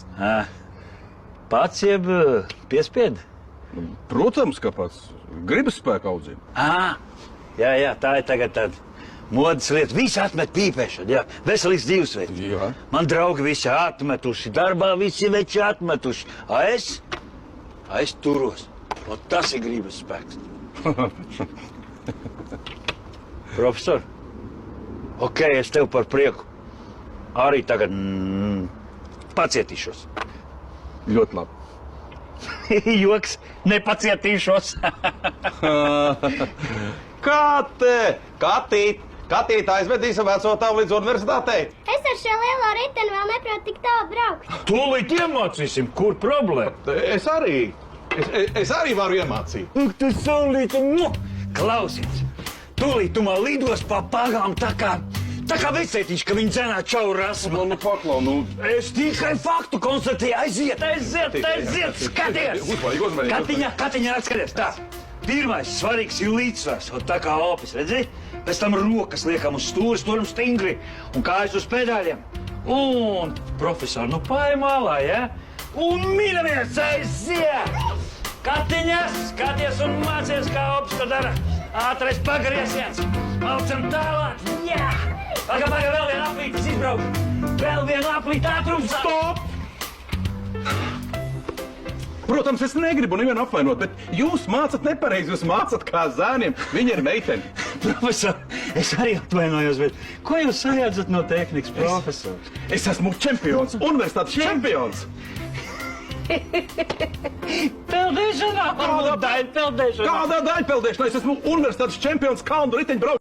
pats. Pats jeb piespiedi? Protams, ka pats. Gribas spēku audzina. Jā, tā ir tagad tāda modas lieta. Visi atmet pīpēšanu, jā. Veselīgs dzīvesveids. Jā. Man draugi visi atmetuši, darbā visi veči atmetuši. A es turos. Un tas ir gribas spēks. Profesor, ok, es tev par prieku. Arī tagad pacietīšos. Ļoti labi. Joks, nepacietīšos. Katīt, aizvedīsim veco tavu līdz universitātei. Es ar šo lielo riteni vēl neprotu tik tālu braukt. Tūlīt iemācīsim, kur problēma. Es arī varu iemācīt. Tu saulīti, klausies. Tūlīt tu man lidos pa pagām tā kā vecētiņš, ka viņi dzenā čauru rasmu. Nu, paklau, nu. Es tikai faktu konstatēju. Aiziet, skaties. Uzmanīgi. Katiņā, skaties, tā. Pirmais svarīgs ir līdzsvars, un tā kā opis, redzi? Pēc tam rokas liekam uz stūri, turam stingri, un kājas uz pedāļiem. Un, profesor, nu paimālā, ja? Un mīļamies, aiziet! Katiņas, skaties un mācies, kā opis to dara. Ātrais pagriesiens, malcam tālāk, jā! Paga, vēl viena aplītes izbraukt. Vēl viena aplīte ātrums. Stop! Protams, es negribu nevienu apvainot, bet jūs mācat nepareizi, jūs mācat kā zēniem. Viņa ir meitene. Profesor, es arī atvainojos, bet ko jūs sajādzat no tehnikas, profesor? Es esmu čempions, universitātes čempions. Peldēšanā! Kādā daļpeldēšanā? Kādā daļpeldēšanā? Es esmu universitātes čempions kalnu riteņbrauc.